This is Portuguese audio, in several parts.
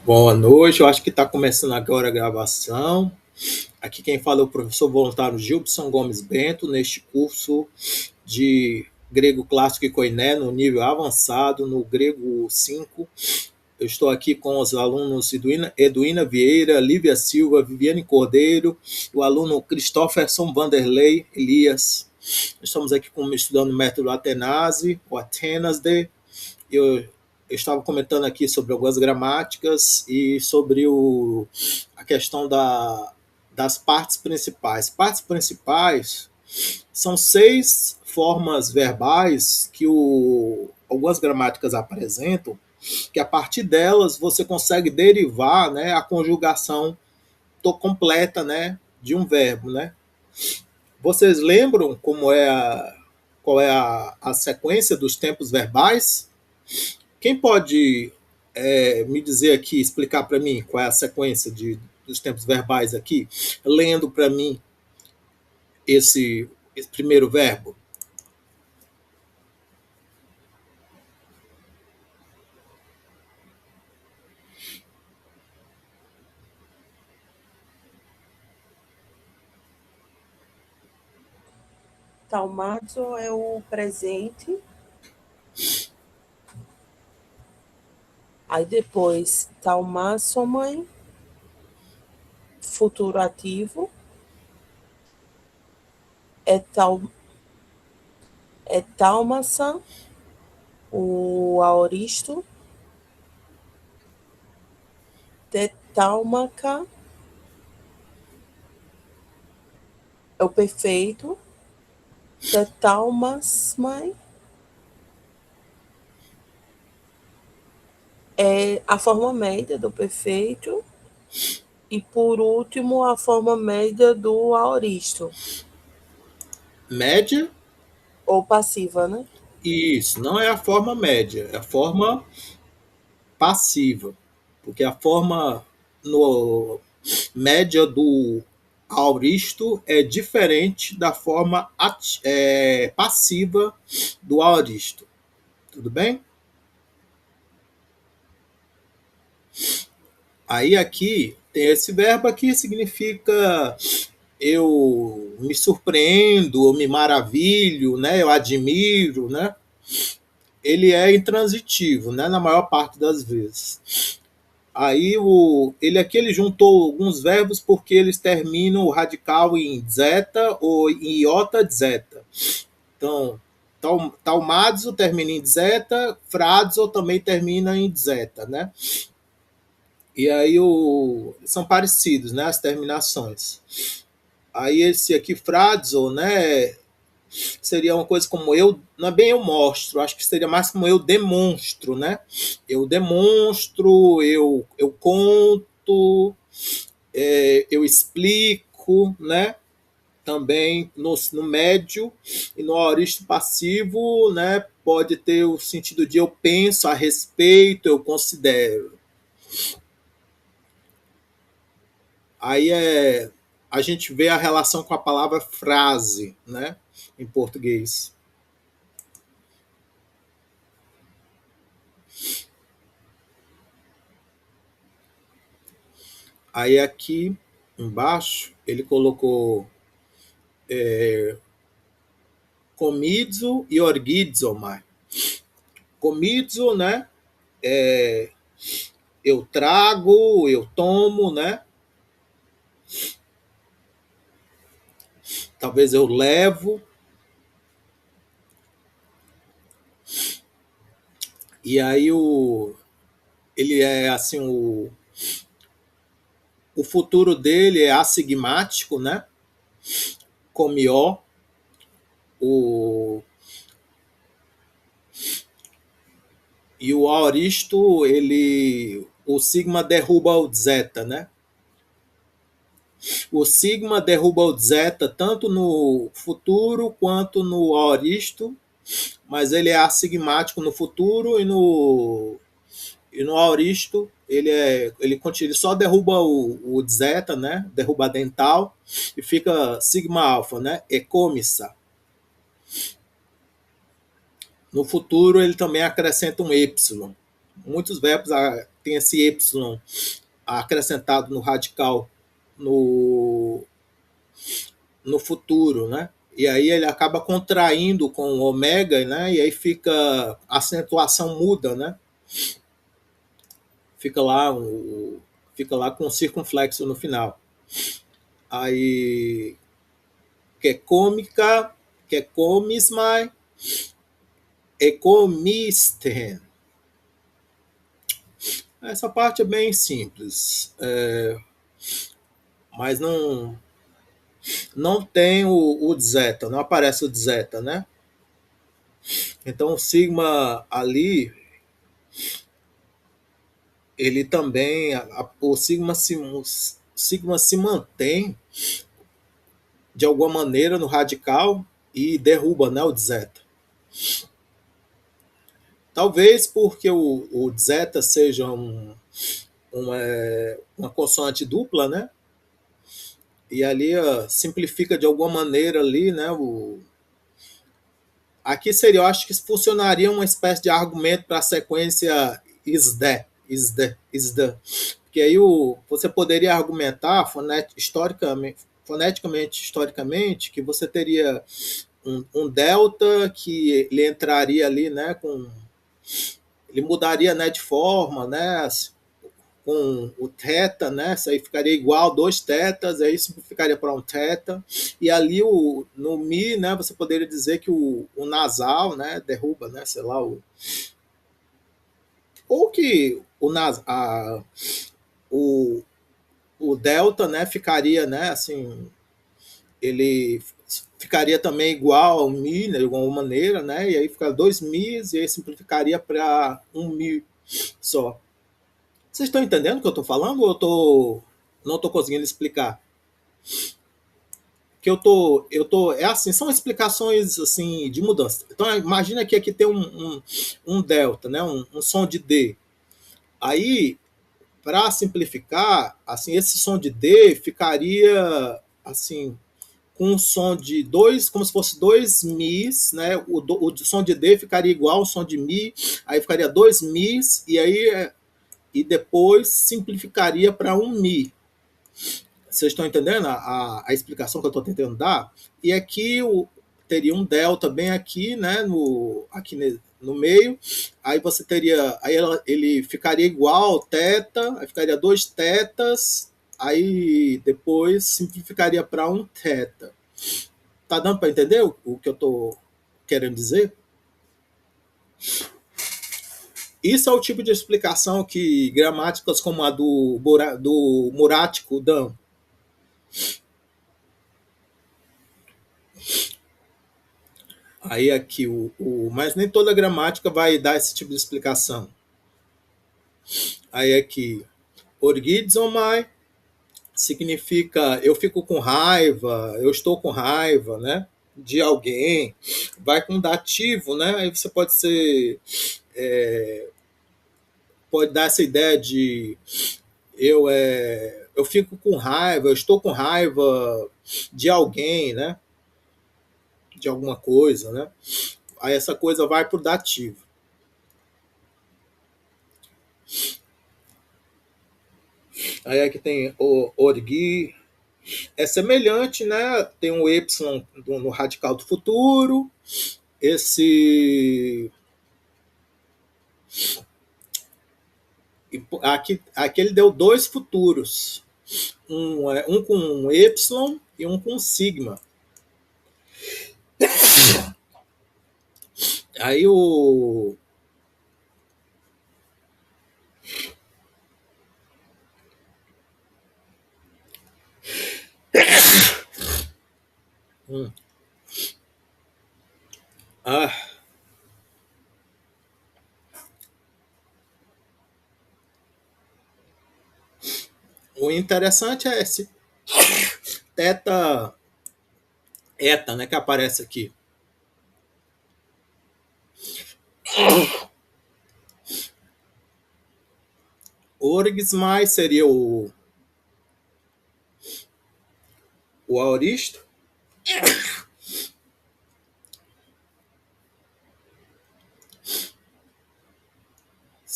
Boa noite, eu acho que está começando agora a gravação. Aqui quem fala é o professor voluntário Gilson Gomes Bento, neste curso de grego clássico e koiné, no nível avançado, no grego 5. Eu estou aqui com os alunos Eduína Vieira, Lívia Silva, Viviane Cordeiro, o aluno Christopherson Vanderlei Elias. Estamos aqui estudando o método Atenase, o Atenas de. Eu estava comentando aqui sobre algumas gramáticas e sobre a questão das partes principais. Partes principais são 6 formas verbais que algumas gramáticas apresentam, que a partir delas você consegue derivar, né, a conjugação completa, né, de um verbo, né? Vocês lembram qual é a sequência dos tempos verbais? Quem pode me dizer aqui, explicar para mim qual é a sequência dos tempos verbais aqui, lendo para mim esse primeiro verbo? Taumazo é o presente. Aí depois, taumasomai, futuro ativo. É taumasan, o aoristo. Tetaumaka é o perfeito. Tetaumasmai é a forma média do perfeito. E por último, a forma média do aoristo. Média? Ou passiva, né? Isso, não é a forma média, é a forma passiva. Porque a forma média do aoristo é diferente da forma passiva do aoristo. Tudo bem? Aí aqui tem esse verbo aqui, significa eu me surpreendo, eu me maravilho, né? Eu admiro, né? Ele é intransitivo, né? Na maior parte das vezes. Aí ele juntou alguns verbos porque eles terminam o radical em zeta ou em iota de zeta. Então, taumazo termina em zeta, frazo também termina em zeta, né? E aí são parecidos, né, as terminações. Aí esse aqui, frazo, né, seria uma coisa como eu, não é bem eu mostro, acho que seria mais como eu demonstro, né? Eu demonstro, eu conto, eu explico, né? Também no médio e no aoristo passivo, né, pode ter o sentido de eu penso a respeito, eu considero. Aí a gente vê a relação com a palavra frase, né, em português. Aí aqui embaixo ele colocou comidzo e orgizomai. Comidzo, né, eu trago, eu tomo, né, talvez eu levo. E aí ele é assim, o futuro dele é assigmático, né? Comió, e o aoristo, o sigma derruba o zeta, né? O sigma derruba o zeta tanto no futuro quanto no aoristo, mas ele é assigmático no futuro e no aoristo ele só derruba o zeta, né? Derruba a dental e fica sigma alfa, né? Ecomissa. No futuro ele também acrescenta um y. Muitos verbos têm esse Y acrescentado no radical no, no futuro, né? E aí ele acaba contraindo com o ômega, né? E aí fica a acentuação muda, né? Fica lá fica lá com o circunflexo no final. Aí que é cômica, que é comismai, e comisten. Essa parte é bem simples, mas não tem o zeta, não aparece o zeta, né? Então o sigma ali, ele também, o sigma se mantém de alguma maneira no radical e derruba, né, o zeta. Talvez porque o zeta seja uma consoante dupla, né? E ali simplifica de alguma maneira ali, né? Aqui seria, eu acho que funcionaria uma espécie de argumento para a sequência is the. Porque aí você poderia argumentar foneticamente, que você teria um delta que ele entraria ali, né? Ele mudaria, né, de forma, né? Com o θ, né? Isso aí ficaria igual, dois tetas, aí simplificaria para um θ. E ali no Mi, né, você poderia dizer que o nasal, né, derruba, né, sei lá, ou que o, o delta, né, ficaria, né, assim, ele ficaria também igual ao Mi, né, de alguma maneira, né, e aí fica dois Mi's e aí simplificaria para um Mi só. Vocês estão entendendo o que eu estou falando ou não estou conseguindo explicar? Que é assim, são explicações assim de mudança. Então imagina que aqui tem um delta, né, um som de D. Aí, para simplificar, assim, esse som de D ficaria assim com um som de dois, como se fosse dois mis, né? O som de D ficaria igual ao som de mi, aí ficaria dois mis e depois simplificaria para um mi. Vocês estão entendendo a explicação que eu estou tentando dar? E aqui teria um delta bem aqui, né, aqui no meio. Aí você teria, aí ele ficaria igual teta, aí ficaria dois tetas, aí depois simplificaria para um teta. Tá dando para entender o que eu estou querendo dizer? Isso é o tipo de explicação que gramáticas como a do Murático dão. Aí aqui mas nem toda gramática vai dar esse tipo de explicação. Aí aqui, orgizomai significa eu fico com raiva, eu estou com raiva, né? De alguém. Vai com dativo, né? Aí você pode dar essa ideia de eu fico com raiva, eu estou com raiva de alguém, né? De alguma coisa, né? Aí essa coisa vai pro dativo. Aí aqui tem o orgi, é semelhante, né? Tem um Y no radical do futuro. Esse aqui ele deu dois futuros, um com um Y e um com sigma. Aí ah, o interessante é esse teta eta, né, que aparece aqui. Orgs mais seria o aoristo.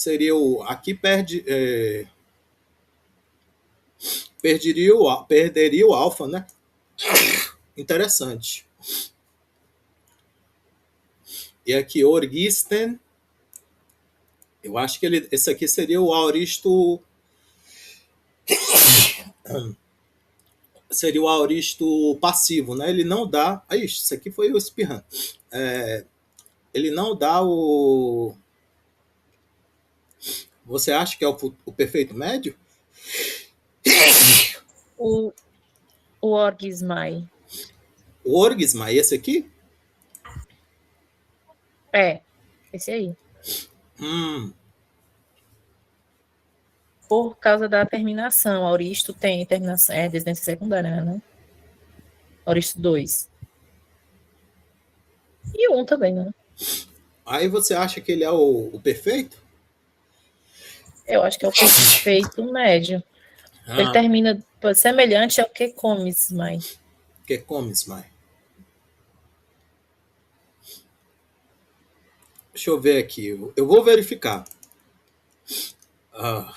seria o. Aqui perderia o alfa, né? Interessante. E aqui, Orgisten, eu acho que esse aqui seria o aoristo. Seria o aoristo passivo, né? Ele não dá. Aí, isso aqui foi o espirrando. Ele não dá o. Você acha que é o perfeito médio? O Orgismai. O Orgisma, esse aqui? Esse aí. Hum, Por causa da terminação. Aoristo tem terminação. É descendência secundária, né? Aoristo 2. E um também, né? Aí você acha que ele é o perfeito? Eu acho que é o perfeito médio. Ele termina semelhante ao que comes, mãe. Que comes, mãe? Deixa eu ver aqui. Eu vou verificar. Ah.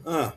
Ah.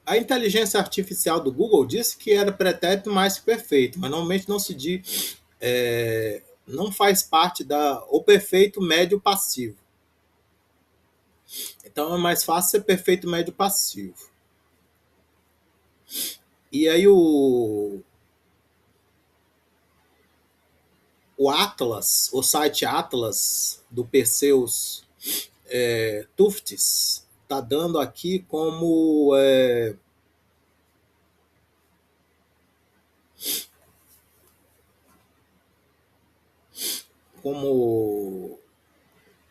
A inteligência artificial do Google disse que era pretérito mais que perfeito, mas normalmente não se diz, não faz parte o perfeito médio passivo. Então é mais fácil ser perfeito médio passivo. E aí o Atlas, o site Atlas do Perseus Tufts, está dando aqui como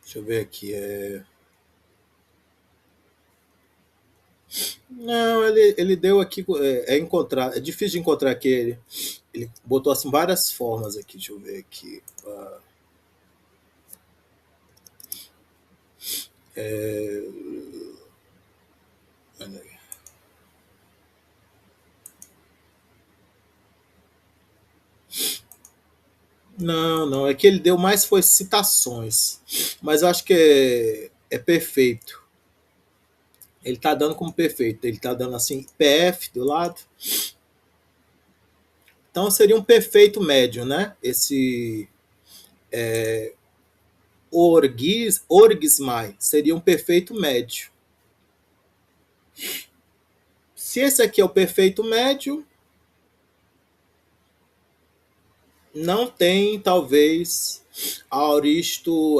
deixa eu ver aqui, não, ele deu aqui, é difícil de encontrar aqui, ele botou assim várias formas aqui, deixa eu ver aqui. Não, é que ele deu mais foi citações, mas eu acho que é perfeito. Ele está dando como perfeito, ele está dando assim PF do lado. Então seria um perfeito médio, né? Esse Orgismai seria um perfeito médio. Se esse aqui é o perfeito médio, não tem talvez aoristo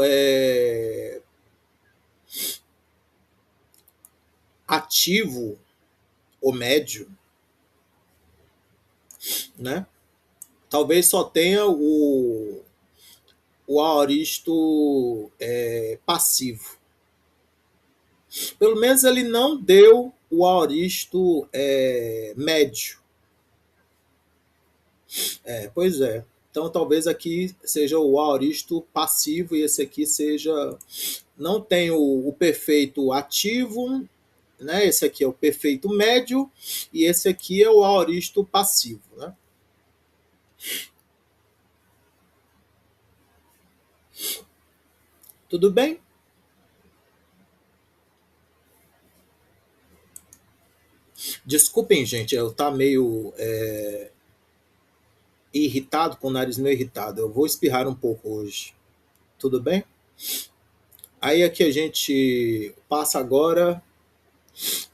ativo ou médio, né? Talvez só tenha o aoristo passivo. Pelo menos ele não deu o aoristo médio. Pois é. Então talvez aqui seja o aoristo passivo e esse aqui seja. Não tem o perfeito ativo, né? Esse aqui é o perfeito médio e esse aqui é o aoristo passivo, né? Tudo bem? Desculpem, gente, eu tá meio irritado, com o nariz meio irritado. Eu vou espirrar um pouco hoje. Tudo bem? Aí aqui a gente passa agora,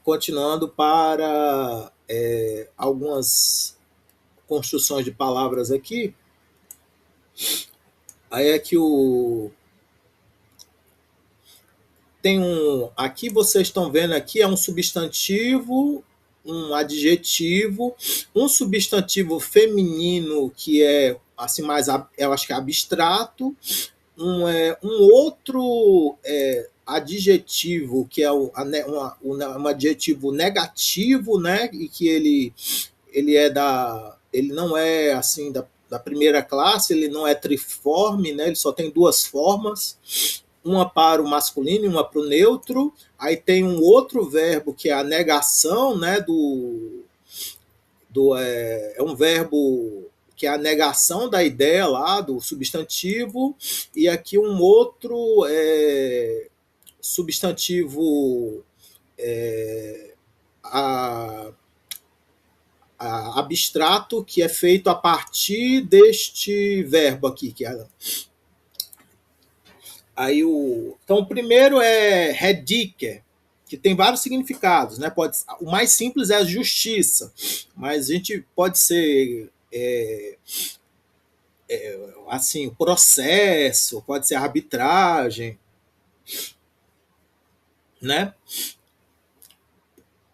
continuando para algumas construções de palavras aqui. Aí é que tem aqui vocês estão vendo aqui é um substantivo, um adjetivo, um substantivo feminino que é assim mais, eu acho que é abstrato, um outro adjetivo que é um adjetivo negativo, né? E que ele não é assim da primeira classe, ele não é triforme, né? Ele só tem duas formas, uma para o masculino e uma para o neutro. Aí tem um outro verbo que é a negação, né? É um verbo que é a negação da ideia lá do substantivo, e aqui um outro substantivo a, abstrato que é feito a partir deste verbo aqui, que é aí então o primeiro é redike, que tem vários significados, né? O mais simples é a justiça, mas a gente pode ser assim, o processo, pode ser a arbitragem, né?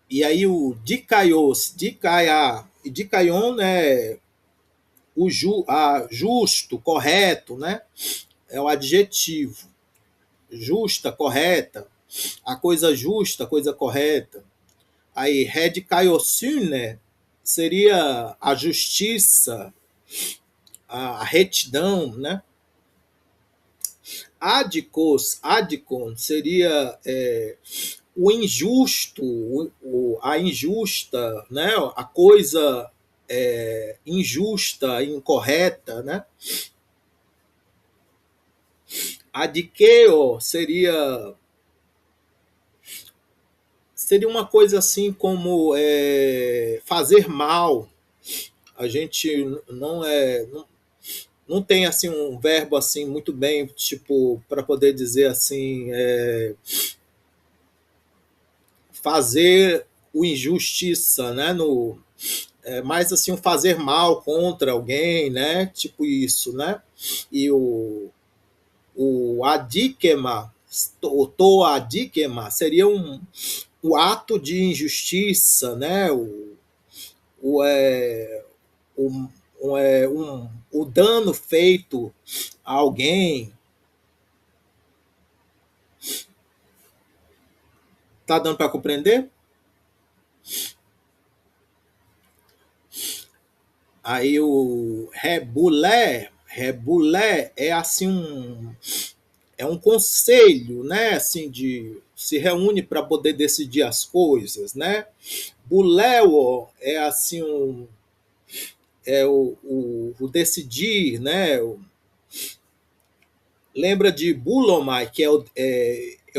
E aí o dikaios, dikaiá e dikaion, né? Justo, correto, né? É o adjetivo. Justa, correta. A coisa justa, a coisa correta. Aí, redikaiosune seria a justiça, a retidão, né? Adicon seria o injusto, a injusta, né? A coisa injusta, incorreta, né? Adikeo seria uma coisa assim como fazer mal. A gente não tem assim um verbo assim muito bem tipo para poder dizer assim fazer o injustiça, né? Mais assim um fazer mal contra alguém, né? Tipo isso, né? E o adikema, o toadikema seria o ato de injustiça, né? O, é, o dano feito a alguém. Tá dando para compreender? Aí o rebulé é assim é um conselho, né? Assim de se reúne para poder decidir as coisas, né? Buléo é assim o decidir, né? Lembra de bulomai, que é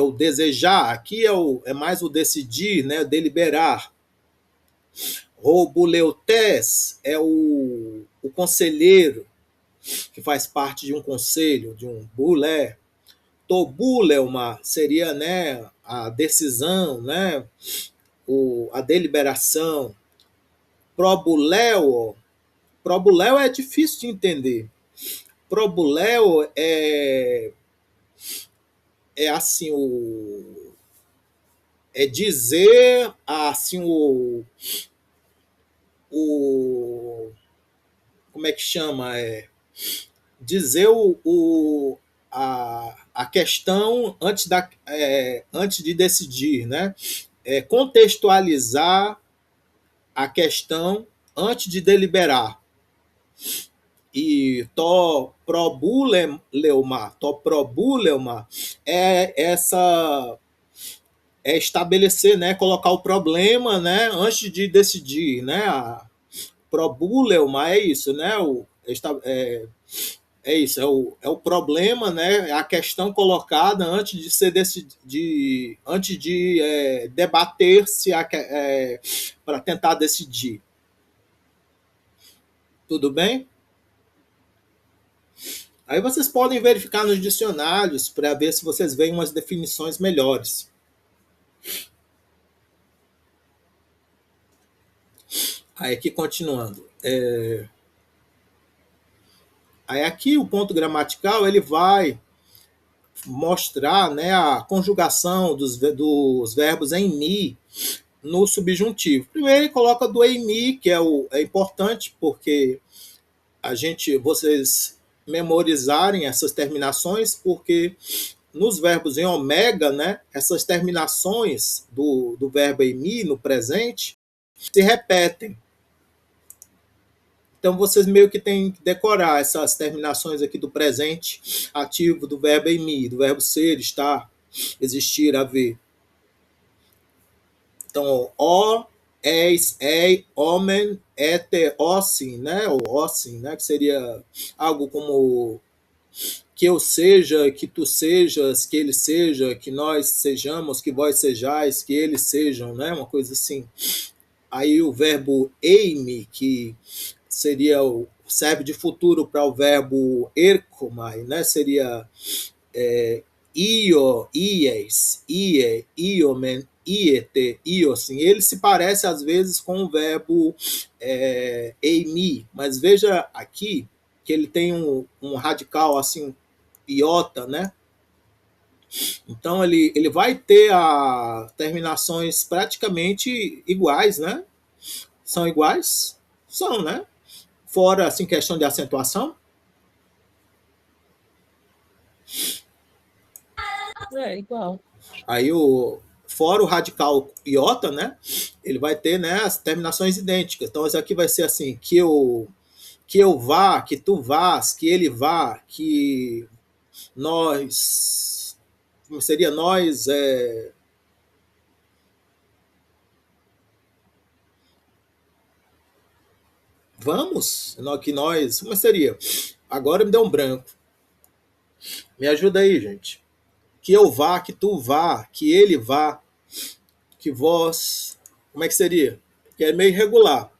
o desejar, aqui é mais o decidir, né? Deliberar. Robuleutes é o conselheiro, que faz parte de um conselho, de um bulé. Tobulelma seria, né, a decisão, né, a deliberação. Probuléo, probuléo é difícil de entender. Probuléo é assim é dizer assim o como é que chama dizer a questão antes de decidir, né? Contextualizar a questão antes de deliberar. E to probulema estabelecer, né, colocar o problema, né, antes de decidir, né? Probulema é isso, né? Isso, é o problema, né? É a questão colocada antes de ser antes de debater se para tentar decidir. Tudo bem? Aí vocês podem verificar nos dicionários para ver se vocês veem umas definições melhores. Aí aqui continuando. Aí aqui o ponto gramatical ele vai mostrar, né, a conjugação dos verbos em mi no subjuntivo. Primeiro ele coloca do em mi, que é importante porque vocês memorizarem essas terminações, porque nos verbos em ômega, né, essas terminações do verbo em mi no presente se repetem. Então vocês meio que têm que decorar essas terminações aqui do presente ativo do verbo em mi, do verbo ser, estar, existir, haver. Então, o, és, ei, homem, éter, ossim, né? Ou ossim, né? Que seria algo como que eu seja, que tu sejas, que ele seja, que nós sejamos, que vós sejais, que eles sejam, né? Uma coisa assim. Aí o verbo eime, que seria serve de futuro para o verbo erkomai, né? Seria io, ies, ie, iomen, iete, iosin. Ele se parece às vezes com o verbo eimi, mas veja aqui que ele tem um radical assim, iota, né? Então ele vai ter terminações praticamente iguais, né? São iguais? São, né? Fora assim questão de acentuação. É igual. Aí fora o radical iota, né? Ele vai ter, né, as terminações idênticas. Então isso aqui vai ser assim, que eu vá, que tu vás, que ele vá, que nós, como seria nós, vamos, que nós, como seria? Agora me deu um branco. Me ajuda aí, gente. Que eu vá, que tu vá, que ele vá, que vós, como é que seria? Que é meio irregular.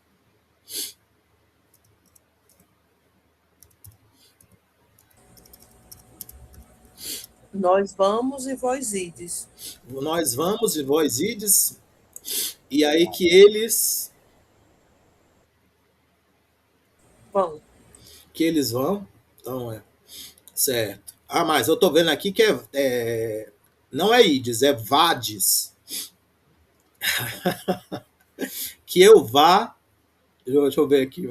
Nós vamos e vós ides. Nós vamos e vós ides, e aí que eles Vão. vão. Então certo. Ah, mas eu tô vendo aqui que não é ides, é vades. Que eu vá. Deixa eu ver aqui.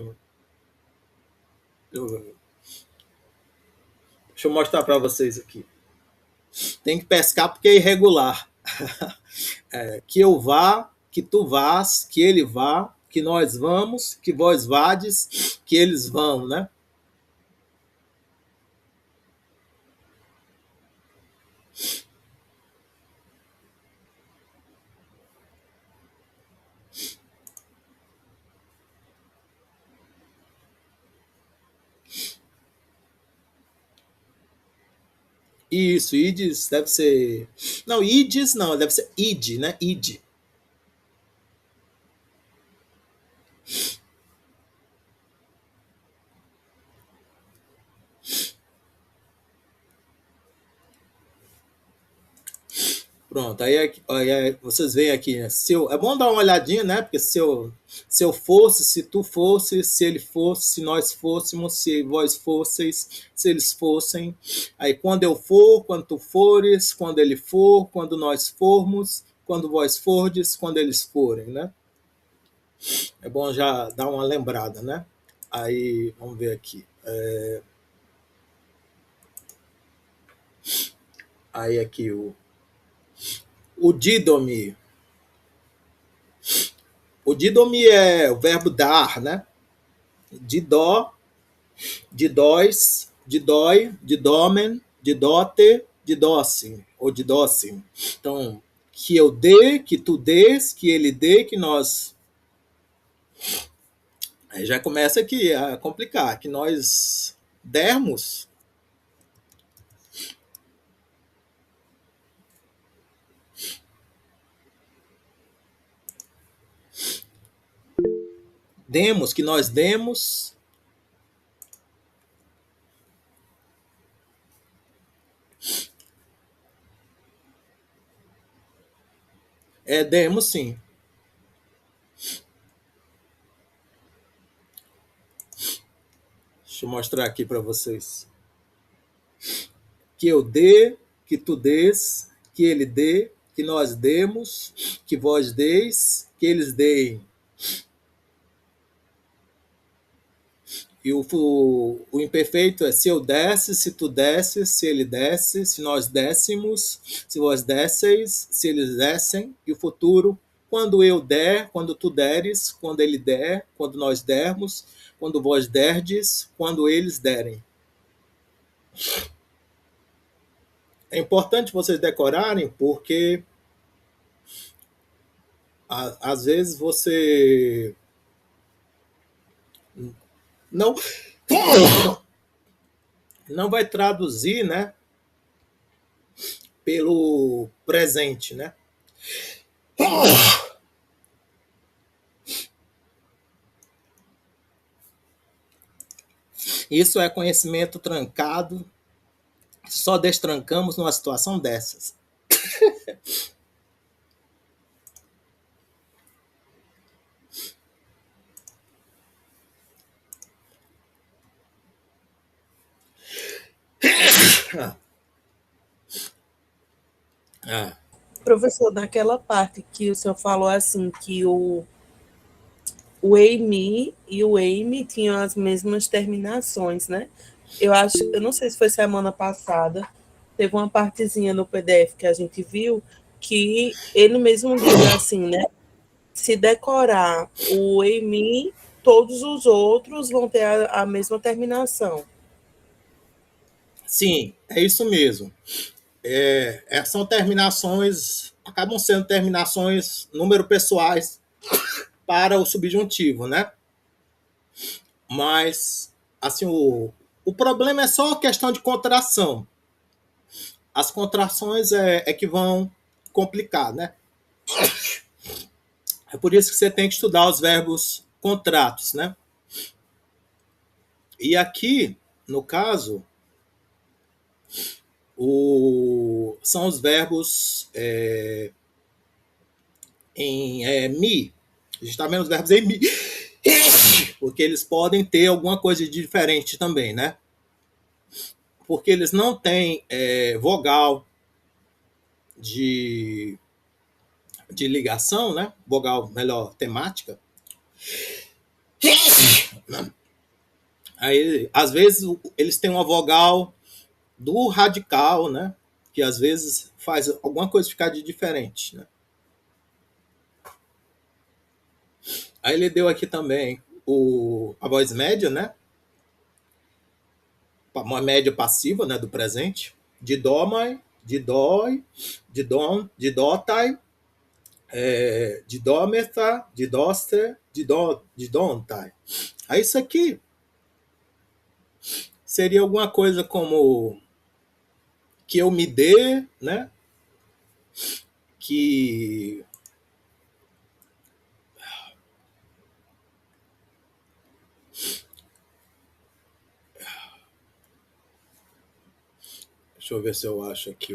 Deixa eu mostrar para vocês aqui. Tem que pescar porque é irregular. Que eu vá, que tu vás, que ele vá, que nós vamos, que vós vades, que eles vão, né? Isso, ides deve ser. Não, ides não, deve ser id, né? Id. Pronto, aí vocês veem aqui, né? É bom dar uma olhadinha, né? Porque se eu fosse, se tu fosse, se ele fosse, se nós fôssemos, se vós fosseis, se eles fossem. Aí quando eu for, quando tu fores, quando ele for, quando nós formos, quando vós fordes, quando eles forem, né? É bom já dar uma lembrada, né? Aí, vamos ver aqui. Aí aqui o didomi. O didomi é o verbo dar, né? Didó, didóis, didói, didomen, didote, didócim, ou didócim. Então, que eu dê, que tu dês, que ele dê, que nós. Aí já começa aqui a complicar, que nós dermos. Demos, que nós demos. Demos sim. Deixa eu mostrar aqui para vocês. Que eu dê, que tu dês, que ele dê, que nós demos, que vós deis, que eles deem. E o imperfeito é se eu desse, se tu desses, se ele desse, se nós dessemos, se vós desseis, se eles dessem. E o futuro, quando eu der, quando tu deres, quando ele der, quando nós dermos, quando vós derdes, quando eles derem. É importante vocês decorarem, porque às vezes você não não vai traduzir, né, pelo presente, né? Isso é conhecimento trancado, só destrancamos numa situação dessas. Professor, naquela parte que o senhor falou assim, que o EIMI e o EIME tinham as mesmas terminações, né? Eu não sei se foi semana passada, teve uma partezinha no PDF que a gente viu que ele mesmo diz assim, né? Se decorar o EIMI, todos os outros vão ter a mesma terminação. Sim, é isso mesmo. São terminações, acabam sendo terminações número pessoais para o subjuntivo, né? Mas, assim, o problema é só a questão de contração. As contrações é que vão complicar, né? É por isso que você tem que estudar os verbos contratos, né? E aqui, no caso, são os verbos em mi. A gente está vendo os verbos em mi, porque eles podem ter alguma coisa de diferente também, né? Porque eles não têm vogal de ligação, né? Vogal, melhor, temática. Aí, às vezes, eles têm uma vogal do radical, né? Que às vezes faz alguma coisa ficar de diferente, né? Aí ele deu aqui também a voz média, né? Uma média passiva, né, do presente. De dómai, de dói, de dom, de dótai, de dómeta, de dóster, de dontai. Aí isso aqui seria alguma coisa como que eu me dê, né? Que deixa eu ver se eu acho aqui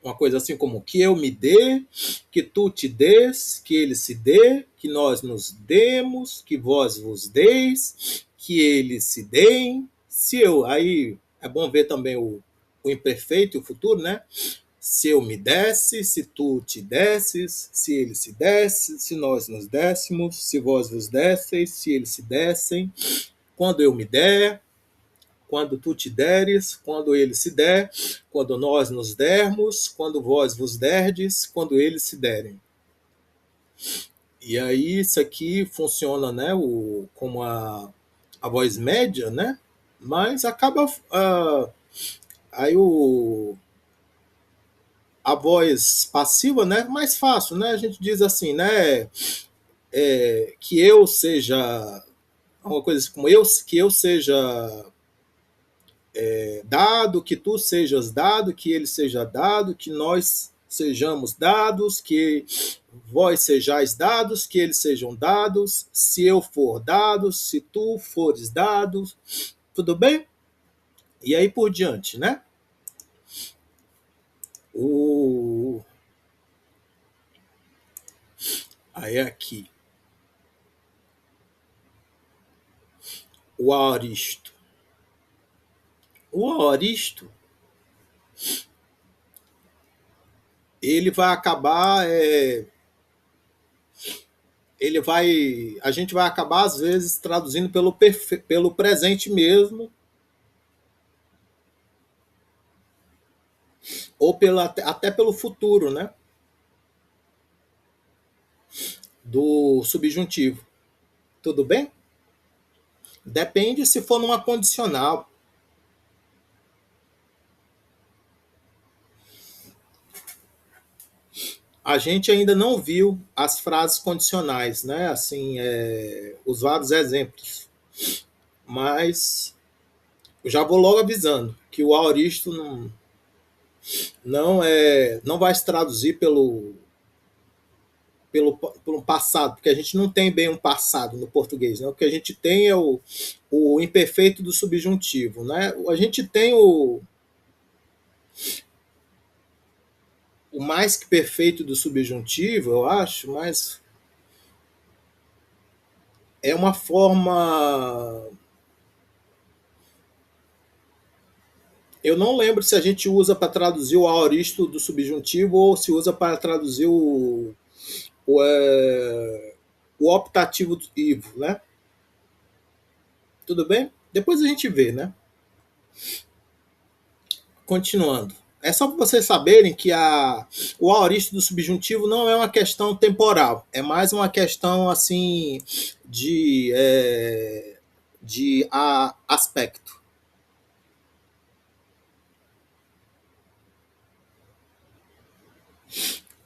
uma coisa assim como que eu me dê, que tu te des, que ele se dê, que nós nos demos, que vós vos deis, que eles se deem. Se eu, aí é bom ver também o imperfeito e o futuro, né? Se eu me desse, se tu te desses, se ele se desse, se nós nos dessemos, se vós vos desseis, se eles se dessem, quando eu me der, quando tu te deres, quando ele se der, quando nós nos dermos, quando vós vos derdes, quando eles se derem. E aí isso aqui funciona, né, como a voz média, né? Mas acaba aí a voz passiva, né, mais fácil, né? A gente diz assim, né, que eu seja uma coisa assim, como que eu seja dado, que tu sejas dado, que ele seja dado, que nós sejamos dados, que vós sejais dados, que eles sejam dados, se eu for dado, se tu fores dado, tudo bem? E aí por diante, né? Aí aqui. O aoristo. O aoristo, ele vai acabar, a gente vai acabar às vezes traduzindo pelo presente mesmo, ou até pelo futuro, né? Do subjuntivo. Tudo bem? Depende se for numa condicional. A gente ainda não viu as frases condicionais, né? Assim, os vários exemplos. Mas eu já vou logo avisando que o aoristo não vai se traduzir pelo passado, porque a gente não tem bem um passado no português, né? O que a gente tem é o imperfeito do subjuntivo, né? A gente tem o mais que perfeito do subjuntivo, eu acho, mas é uma forma. Eu não lembro se a gente usa para traduzir o aoristo do subjuntivo ou se usa para traduzir o optativo do ivo, né? Tudo bem? Depois a gente vê, né? Continuando. É só para vocês saberem que o aoristo do subjuntivo não é uma questão temporal, é mais uma questão assim de aspecto.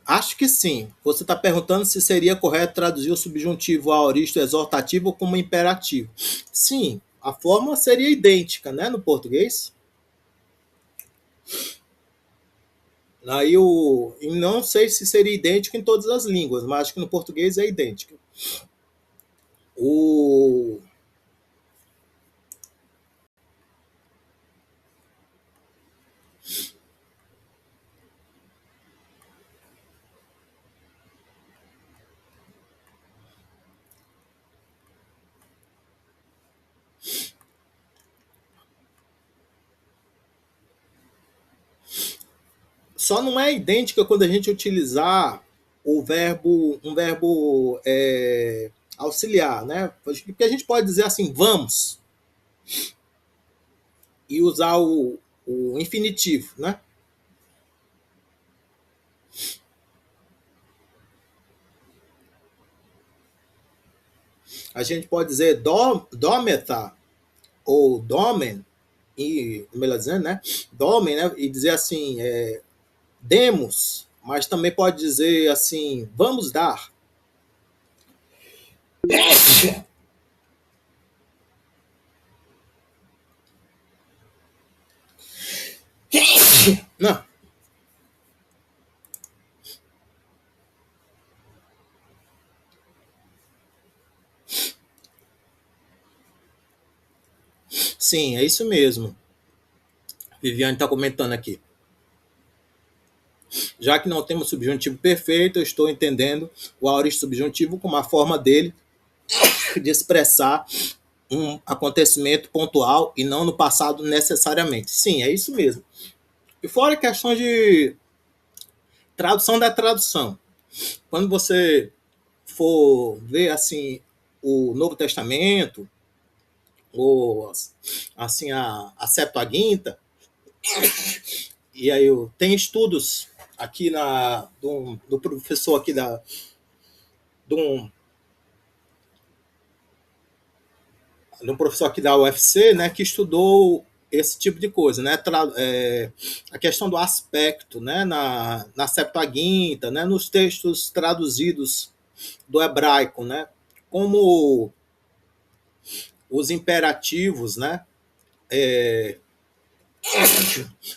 Acho que sim. Você está perguntando se seria correto traduzir o subjuntivo aoristo exortativo como imperativo. Sim, a forma seria idêntica, né, no português. Aí e não sei se seria idêntico em todas as línguas, mas acho que no português é idêntico. Só não é idêntica quando a gente utilizar um verbo auxiliar, né? Porque a gente pode dizer assim, vamos, e usar o infinitivo, né? A gente pode dizer dometa ou domen, e melhor dizendo, né? Domen, né? E dizer assim, demos, mas também pode dizer assim, vamos dar. Não. Sim, é isso mesmo. Viviane está comentando aqui. Já que não temos subjuntivo perfeito, eu estou entendendo o aoristo subjuntivo como a forma dele de expressar um acontecimento pontual e não no passado necessariamente. Sim, é isso mesmo. E fora a questão de tradução da tradução. Quando você for ver assim o Novo Testamento ou assim a Septuaginta, e aí tem estudos aqui do professor aqui de um professor aqui da UFC, né, que estudou esse tipo de coisa, né, a questão do aspecto, né, na Septuaginta, né, nos textos traduzidos do hebraico, né, como os imperativos, né,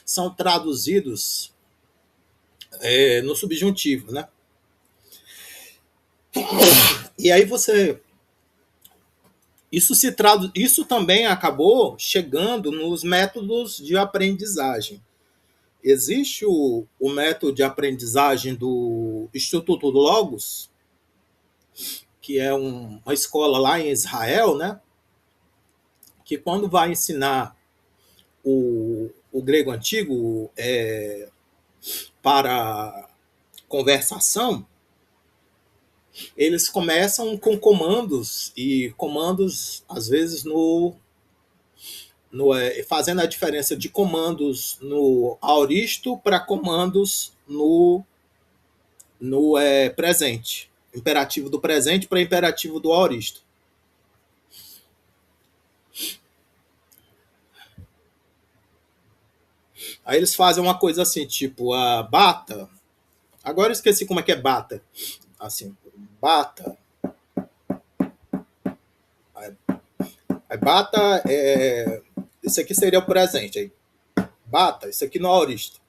são traduzidos no subjuntivo, né? E aí isso também acabou chegando nos métodos de aprendizagem. Existe o método de aprendizagem do Instituto Logos, que é uma escola lá em Israel, né? Que quando vai ensinar o grego antigo para conversação, eles começam com comandos, e comandos, às vezes, fazendo a diferença de comandos no aoristo para comandos no presente. Imperativo do presente para imperativo do aoristo. Aí eles fazem uma coisa assim, tipo, a bata. Agora eu esqueci como é que é bata. Assim, bata. Aí bata isso aqui seria o presente. Aí, bata, isso aqui no aoristo.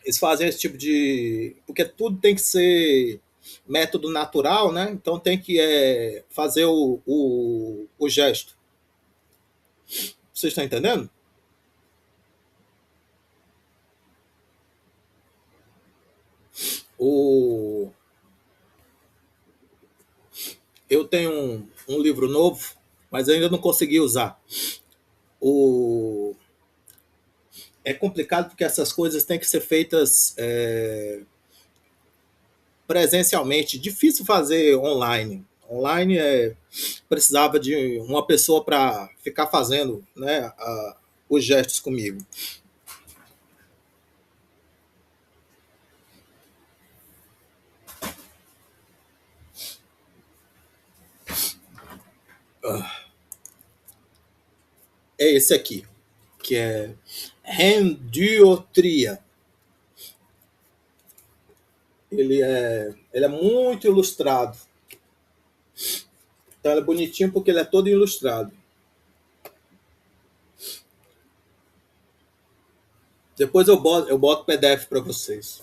Eles fazem esse tipo de... Porque tudo tem que ser método natural, né? Então tem que fazer o gesto. Vocês estão entendendo? Eu tenho um livro novo, mas ainda não consegui usar. É complicado porque essas coisas têm que ser feitas presencialmente. Difícil fazer online. Online precisava de uma pessoa para ficar fazendo, né, os gestos comigo. É esse aqui, que é Rendiotria. Ele é muito ilustrado. Então ele é bonitinho porque ele é todo ilustrado. Depois eu boto PDF para vocês.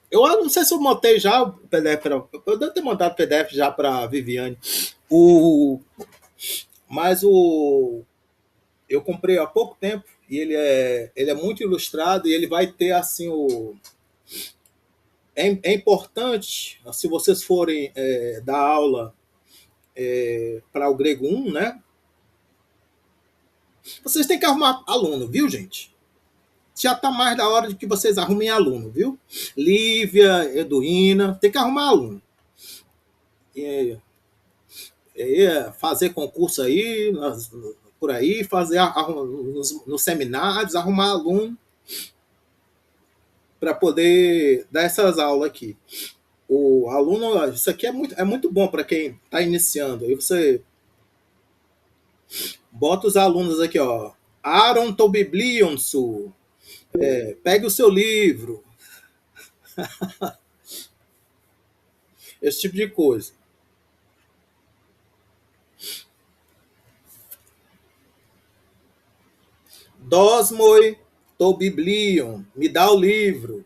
Eu não sei se eu montei já o PDF. Eu devo ter montado o PDF já para Viviane. Mas eu comprei há pouco tempo e ele é muito ilustrado, e ele vai ter assim é importante, se vocês forem dar aula para o grego 1, né? Vocês têm que arrumar aluno, viu, gente? Já está mais da hora de que vocês arrumem aluno, viu? Lívia, Eduína, tem que arrumar aluno. Fazer concurso aí, por aí, fazer nos seminários, arrumar aluno para poder dar essas aulas aqui. O aluno, isso aqui é muito bom para quem está iniciando. Aí você bota os alunos aqui, ó. Aaron to biblion su. Pegue o seu livro. Esse tipo de coisa. Dosmoi to biblion. Me dá o livro.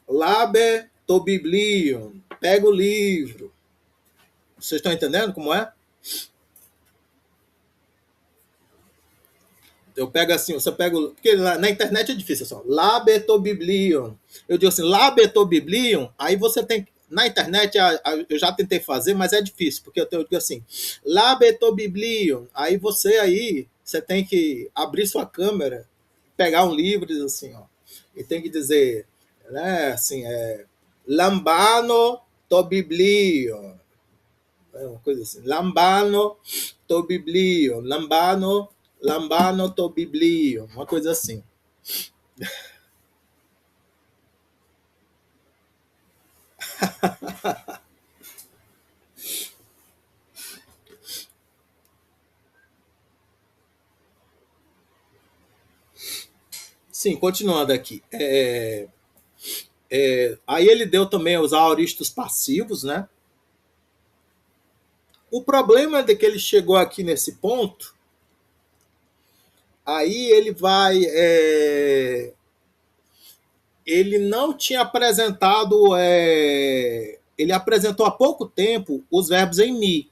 Labe to biblion. Pega o livro. Vocês estão entendendo como é? Eu pego assim, você pega... Porque na internet é difícil, só. Labetobiblion. Eu digo assim, labetobiblion, aí você tem... Na internet eu já tentei fazer, mas é difícil, porque eu digo assim, labetobiblion. Aí você tem que abrir sua câmera, pegar um livro e dizer assim, ó. E tem que dizer, né, assim, lambano tobiblion. Uma coisa assim, lambano tobiblion. Lambano to biblio, uma coisa assim. Sim, continuando aqui. Aí ele deu também os aoristos passivos, né? O problema é de que ele chegou aqui nesse ponto Aí ele vai... ele não tinha apresentado... ele apresentou há pouco tempo os verbos em mi.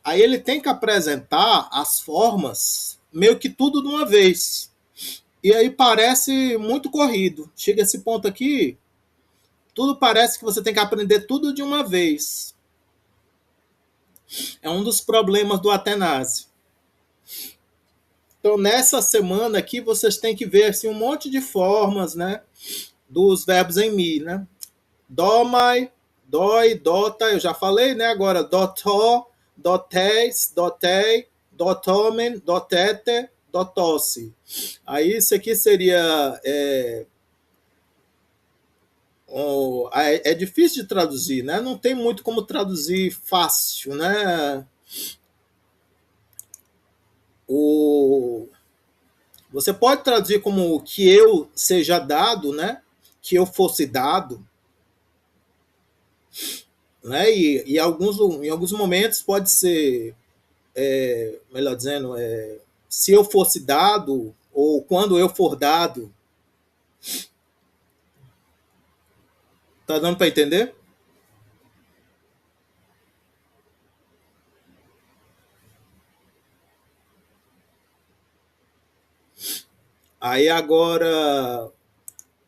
Aí ele tem que apresentar as formas meio que tudo de uma vez. E aí parece muito corrido. Chega esse ponto aqui, tudo parece que você tem que aprender tudo de uma vez. É um dos problemas do Atenásia. Então, nessa semana aqui, vocês têm que ver assim, um monte de formas, né, dos verbos em mi, né? Domai, dói, dota, eu já falei, né? Agora, dotó, dotés, dotei, dotomen, dotete, dotosse. Aí, isso aqui seria... é difícil de traduzir, né? Não tem muito como traduzir fácil, né? Você pode traduzir como que eu seja dado, né? Que eu fosse dado, né? E em alguns momentos pode ser, melhor dizendo, se eu fosse dado ou quando eu for dado. Tá dando para entender? Aí agora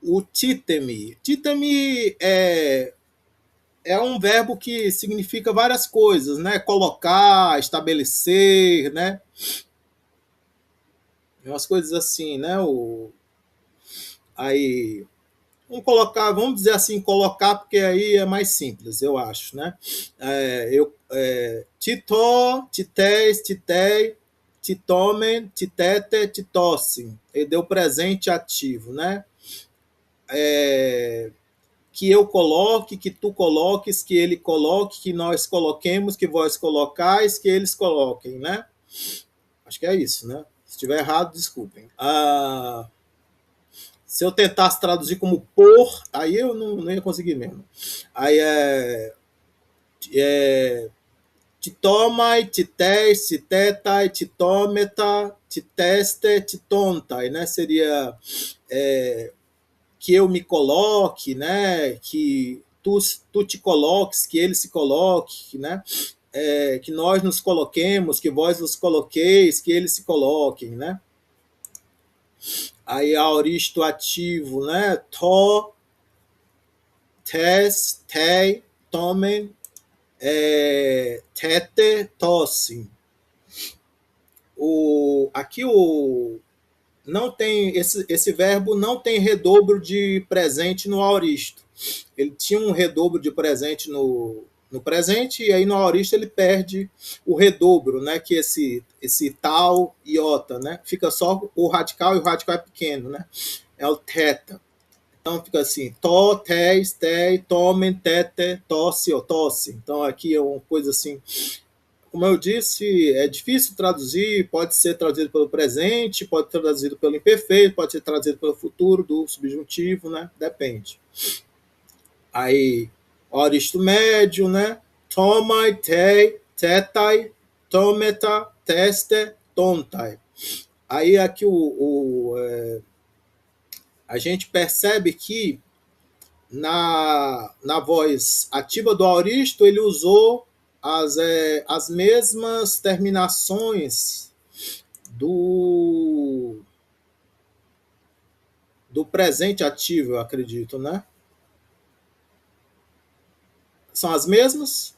o titemi. Titemi é um verbo que significa várias coisas, né? Colocar, estabelecer, né? Umas coisas assim, né? Aí, vamos dizer assim, colocar, porque aí é mais simples, eu acho, né? Titó, tités, titei, titomen, titete, titossem. Ele deu presente ativo, né? Que eu coloque, que tu coloques, que ele coloque, que nós coloquemos, que vós colocais, que eles coloquem, né? Acho que é isso, né? Se estiver errado, desculpem. Se eu tentasse traduzir como por, aí eu não ia conseguir mesmo. Aí titomai, tités, titetai, titometa, titeste, titontai, né? Seria que eu me coloque, né? Que tu te coloques, que ele se coloque, né? Que nós nos coloquemos, que vós vos coloqueis, que eles se coloquem, né? Aí aoristo ativo, né? To, tes, tei, tomem, tete, tossem. Aqui não tem esse verbo não tem redobro de presente no aoristo. Ele tinha um redobro de presente no presente, e aí no aoristo ele perde o redobro, né? Que esse tal iota, né? Fica só o radical, e o radical é pequeno, né? É o teta. Então fica assim: to, tes, tei, tomen, tete, tosse ou tosse. Então aqui é uma coisa assim. Como eu disse, é difícil traduzir, pode ser traduzido pelo presente, pode ser traduzido pelo imperfeito, pode ser traduzido pelo futuro do subjuntivo, né? Depende. Aí, aoristo médio, né? Tomai, tei, tetai, tometa, teste, tontai. Aí aqui a gente percebe que na voz ativa do aoristo ele usou as mesmas terminações do presente ativo, eu acredito, né? São as mesmas?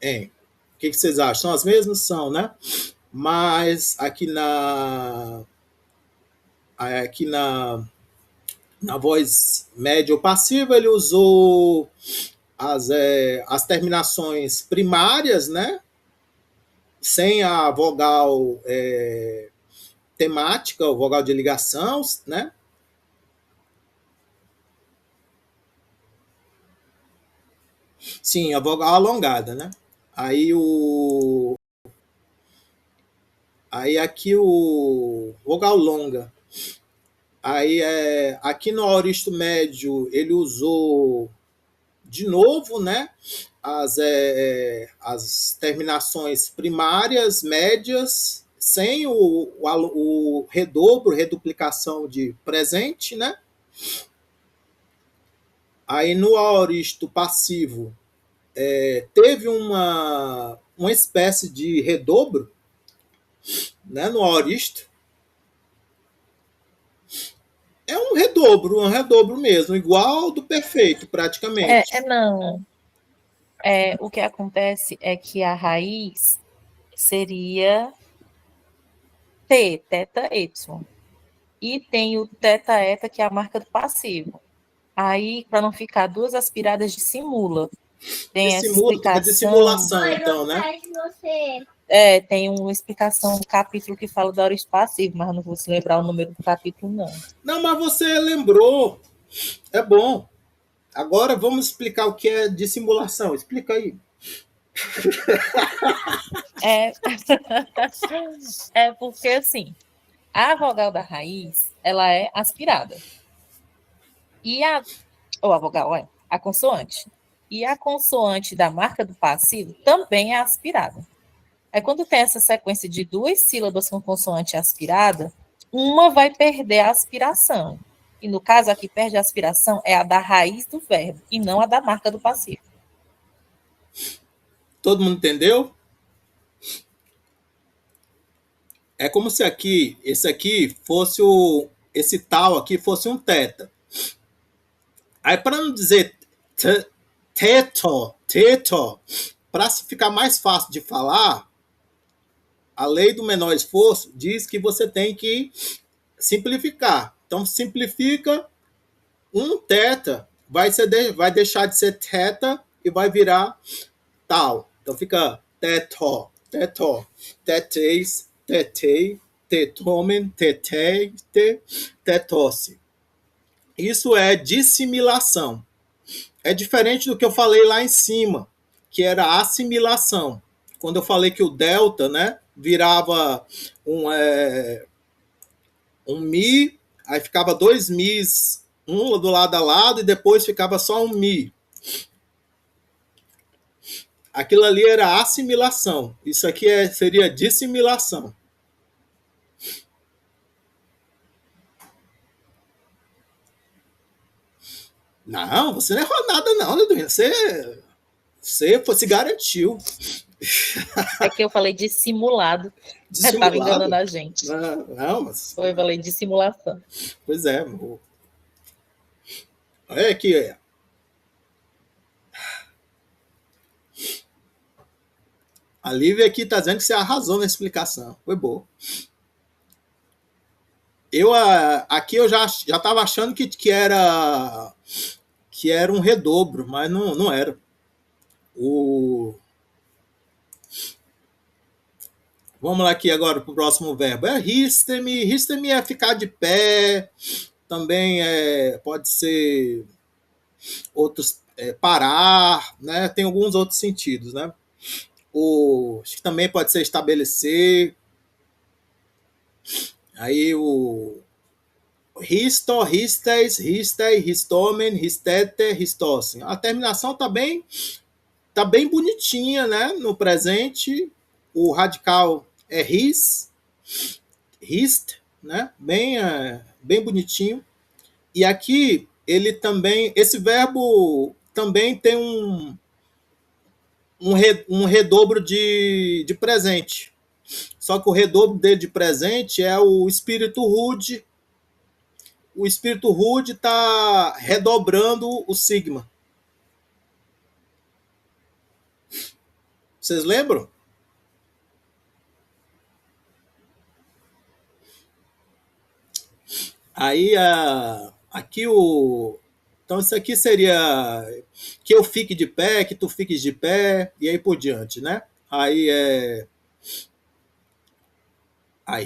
O que vocês acham? São as mesmas? São, né? Mas aqui na voz média ou passiva ele usou as terminações primárias, né? Sem a vogal temática, ou vogal de ligação, né? Sim, a vogal alongada, né? Aí aqui o vogal longa. Aí aqui no aoristo médio ele usou de novo, né, as terminações primárias, médias, sem o redobro, reduplicação de presente, né? Aí no aoristo passivo teve uma espécie de redobro, né, no aoristo. É um redobro mesmo, igual ao do perfeito, praticamente. Não. O que acontece é que a raiz seria T, teta, Y. E tem o teta, eta, que é a marca do passivo. Aí, para não ficar duas aspiradas, dissimula. Tem essa explicação. Dissimulação, então, né? Tem uma explicação do capítulo que fala da aoristo passivo, mas não vou se lembrar o número do capítulo, não. Não, mas você lembrou. É bom. Agora vamos explicar o que é dissimulação. Explica aí. É porque, assim, a vogal da raiz, ela é aspirada. E a vogal, a consoante. E a consoante da marca do passivo também é aspirada. Aí, quando tem essa sequência de duas sílabas com consoante aspirada, uma vai perder a aspiração. E, no caso aqui, perde a aspiração é a da raiz do verbo, e não a da marca do passivo. Todo mundo entendeu? É como se esse aqui fosse esse tal aqui fosse um teta. Aí, para não dizer teto, para ficar mais fácil de falar, a lei do menor esforço diz que você tem que simplificar. Então, simplifica um teta, vai deixar de ser teta e vai virar tal. Então, fica teto, tetes, tetei, tetomen, tetei, tetose. Isso é dissimilação. É diferente do que eu falei lá em cima, que era assimilação. Quando eu falei que o delta, né, virava um mi, aí ficava dois mis, um do lado a lado, e depois ficava só um mi. Aquilo ali era assimilação. Isso aqui seria dissimilação. Não, você não errou nada, não, Leduinha. Você se garantiu. É que eu falei dissimulado. Você estava enganando a gente. Não, mas. Eu falei dissimulação. Pois é. Olha aqui. A Lívia aqui está dizendo que você arrasou na explicação. Foi boa. Aqui eu já estava achando que era um redobro, mas não era. Vamos lá aqui agora para o próximo verbo. É histemi. Histemi é ficar de pé. Também pode ser outros parar, né? Tem alguns outros sentidos, né? Acho que também pode ser estabelecer. Aí o histo, histes, histei, histomen, histete, histossen. A terminação tá bem bonitinha, né? No presente, o radical é hist, né? Bem bonitinho. E aqui ele também, esse verbo também tem um redobro de presente. Só que o redobro dele de presente é o espírito rude. O espírito rude está redobrando o sigma. Vocês lembram? Aí, aqui então, isso aqui seria que eu fique de pé, que tu fiques de pé, e aí por diante, né? Aí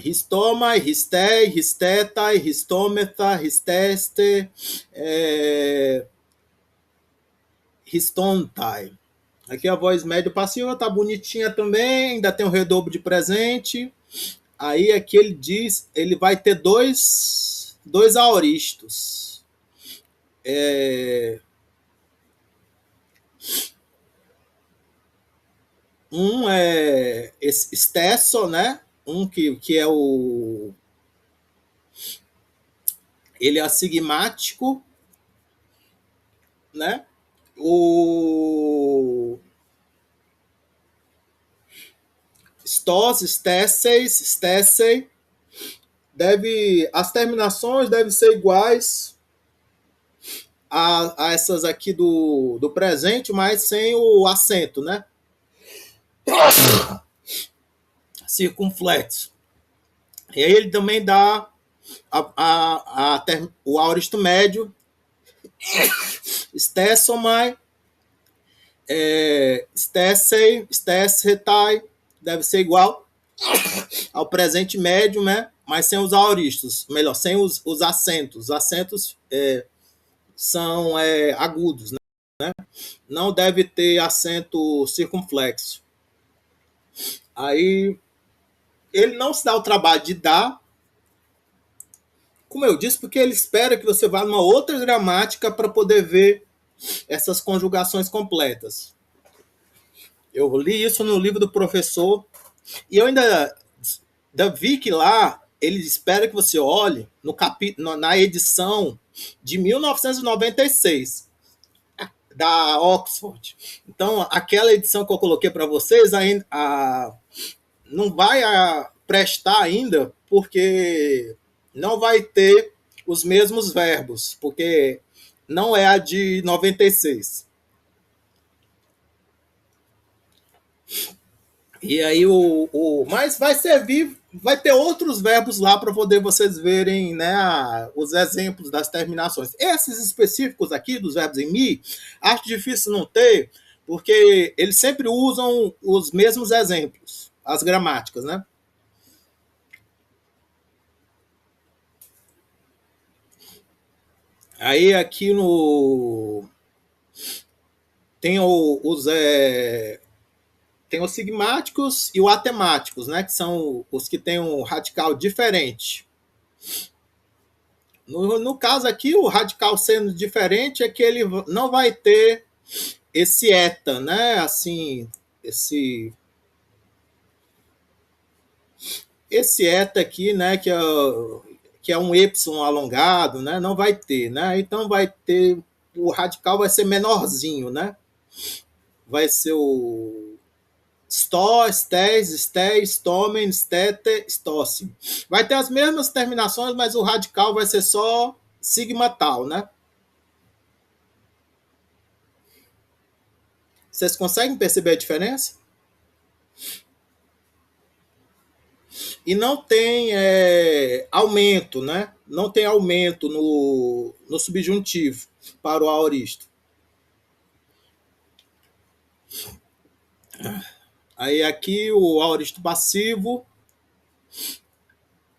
histoma, histei, histetai, histometa, histeste, histontai. Aqui a voz médio passiva tá bonitinha também, ainda tem um redobro de presente. Aí aqui ele diz, ele vai ter dois aoristos. Um é esse stesso, né? Um que é o... Ele é assigmático, né? O stos, stesseis, stessei, as terminações devem ser iguais a essas aqui do presente, mas sem o acento, né? Circunflexo. E aí ele também dá o aoristo médio, stessomai, stessei, stessetai, deve ser igual ao presente médio, né? Mas sem os aoristos, melhor, sem os acentos. Os acentos são agudos, né? Não deve ter acento circunflexo. Aí ele não se dá o trabalho de dar, como eu disse, porque ele espera que você vá numa outra gramática para poder ver essas conjugações completas. Eu li isso no livro do professor e eu ainda vi que lá ele espera que você olhe na edição de 1996 da Oxford. Então, aquela edição que eu coloquei para vocês ainda não vai prestar ainda, porque não vai ter os mesmos verbos, porque não é a de 96. E aí mas vai servir, vai ter outros verbos lá para poder vocês verem, né, os exemplos das terminações. Esses específicos aqui dos verbos em mi, acho difícil não ter, porque eles sempre usam os mesmos exemplos, as gramáticas, né? Aí aqui tem tem os sigmáticos e os atemáticos, né? Que são os que têm um radical diferente. No caso aqui, o radical sendo diferente é que ele não vai ter esse eta, né? Assim, esse eta aqui, né? Que é um epsilon alongado, né? Não vai ter, né? Então vai ter, o radical vai ser menorzinho, né? Vai ser o Stó, stés, stés, stomen, stete, stossem. Vai ter as mesmas terminações, mas o radical vai ser só sigma tal, né? Vocês conseguem perceber a diferença? E não tem aumento, né? Não tem aumento no subjuntivo para o aoristo. Aí aqui o aoristo passivo,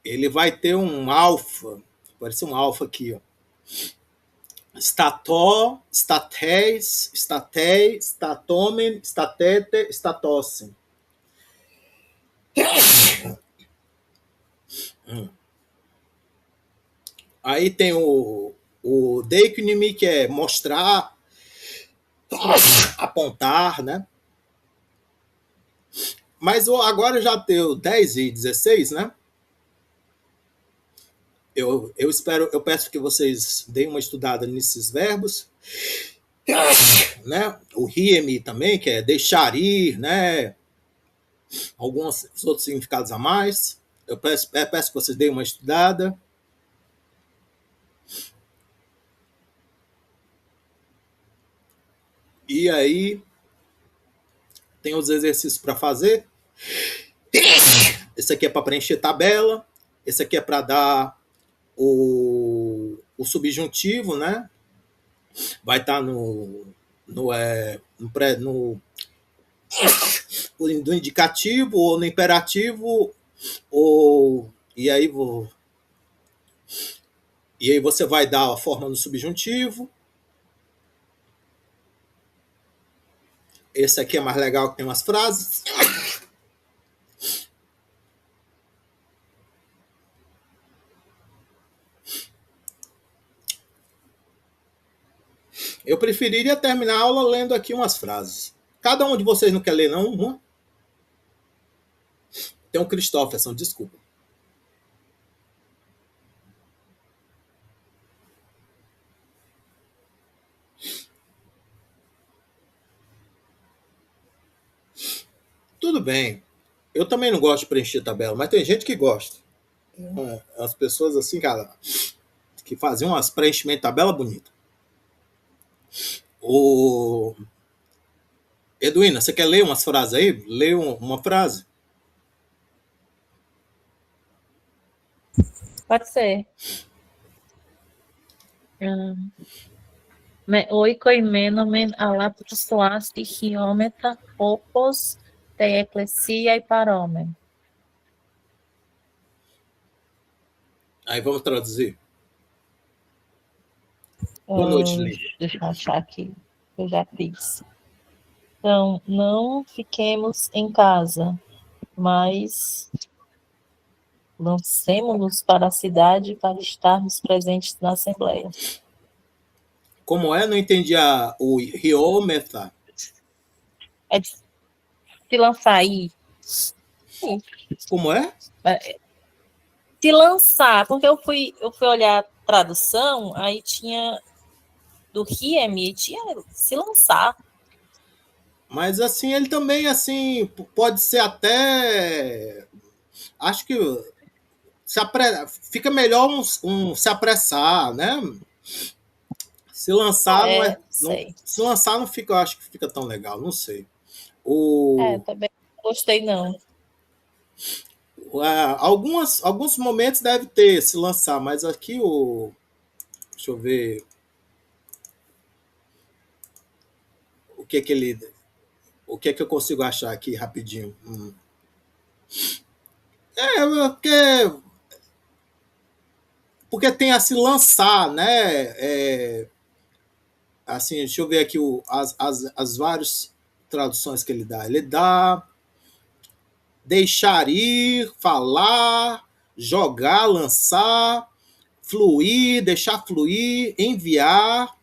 ele vai ter um alfa, parece um alfa aqui, ó. Stató, statéis, statei, statomen, statete, statossem. Aí tem o deiknimi, que é mostrar, apontar, né? Mas agora já deu 10 e 16, né? Eu peço que vocês deem uma estudada nesses verbos, né? O riemi também, que é deixar ir, né? Alguns outros significados a mais. Eu peço que vocês deem uma estudada. E aí tem os exercícios para fazer. Esse aqui é para preencher tabela. Esse aqui é para dar o subjuntivo, né? Vai estar no indicativo ou no imperativo, e aí você vai dar a forma no subjuntivo. Esse aqui é mais legal, que tem umas frases. Eu preferiria terminar a aula lendo aqui umas frases. Cada um de vocês não quer ler, não? Uma? Tem um Christofferson, desculpa. Tudo bem. Eu também não gosto de preencher tabela, mas tem gente que gosta. As pessoas assim, cara, que faziam umas preenchimentos de tabela bonita. O Edwina, você quer ler umas frases aí? Lê uma frase. Pode ser. Με οικοημένομεν αλλά προσωάστη χιόμετρα όπως τε εκκλησία υπαρόμεν. Aí vamos traduzir. Boa noite, Lívia. Deixa eu achar aqui. Eu já fiz. Então, não fiquemos em casa, mas lancemo-nos para a cidade para estarmos presentes na Assembleia. Como é? Não entendi o hiômetra. É de se lançar aí. Como é? Se lançar, porque eu fui olhar a tradução, aí tinha do Riem, tinha se lançar. Mas assim, ele também assim pode ser até, acho que fica melhor se apressar, né? Se lançar não é, se lançar não fica, eu acho que fica tão legal, não sei. Também não gostei não. Alguns momentos deve ter se lançar, mas aqui deixa eu ver o que que eu consigo achar aqui rapidinho. Porque tem a se lançar, né? Assim, deixa eu ver aqui as várias traduções que ele dá. Ele dá deixar ir, falar, jogar, lançar, fluir, deixar fluir, enviar,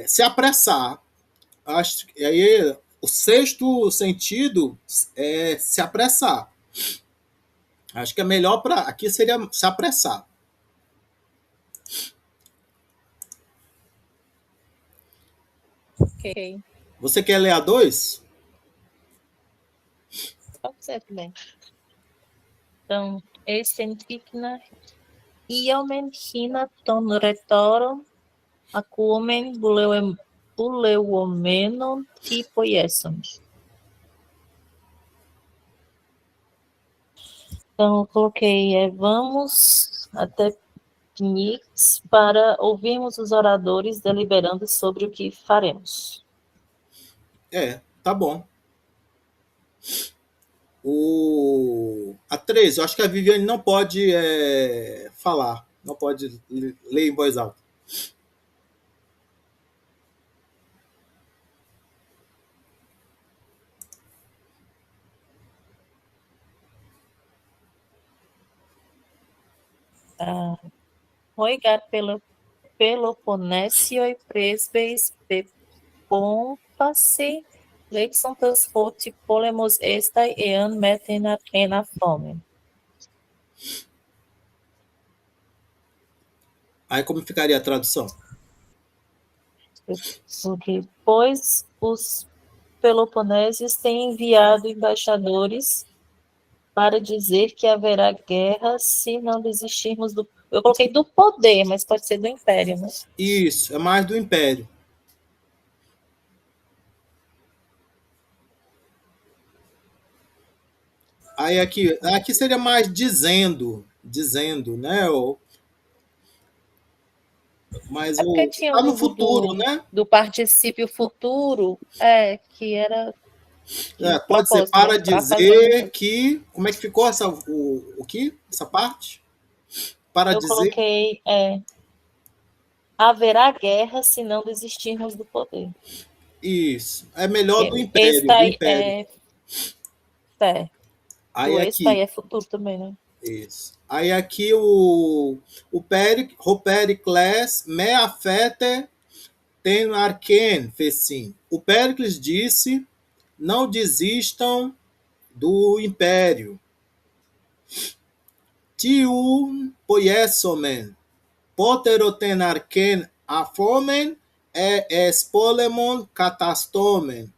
se apressar. Acho que aí o sexto sentido é se apressar. Acho que é melhor para aqui seria se apressar. Ok. Você quer ler a 2? Pode ser também. Então, essentikna iomen hina ton retoron acuomen buleuomenon tipo ieson. Então, eu coloquei, vamos até Phoenix para ouvirmos os oradores deliberando sobre o que faremos. Tá bom. A 3, eu acho que a Viviane não pode falar, não pode ler em voz alta. Roigar Peloponesioi presbeis pepomphasi lexon transporte polemos estai ean meten en fome. Aí como ficaria a tradução? Porque, pois os peloponésios têm enviado embaixadores para dizer que haverá guerra se não desistirmos do... Eu coloquei do poder, mas pode ser do império, né? Isso, é mais do império. Aí aqui seria mais dizendo, né? Mas tá no futuro, né? Do particípio futuro, que era... pode ser para dizer que... Como é que ficou essa parte? Para dizer... coloquei... haverá guerra se não desistirmos do poder. Isso. É melhor do império. Do império. Aí aqui é futuro também, né? Isso. Aí aqui o Pericles me afete ten arquen fecim. O Péricles disse: não desistam do Império. Tiu poiesomen, poterotenarken afomen e espolemon catastomen.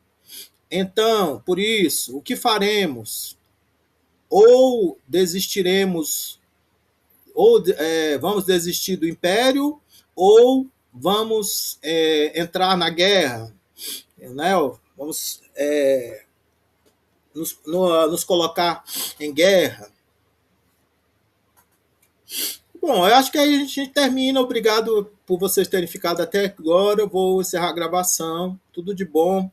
Então, por isso, o que faremos? Ou desistiremos, ou vamos desistir do Império, ou vamos entrar na guerra, né? Vamos nos colocar em guerra. Bom, eu acho que aí a gente termina. Obrigado por vocês terem ficado até agora. Eu vou encerrar a gravação. Tudo de bom.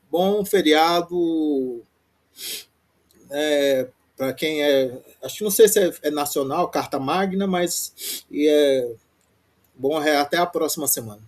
Bom feriado. Para quem acho que não sei se é nacional, Carta Magna, mas é bom. Até a próxima semana.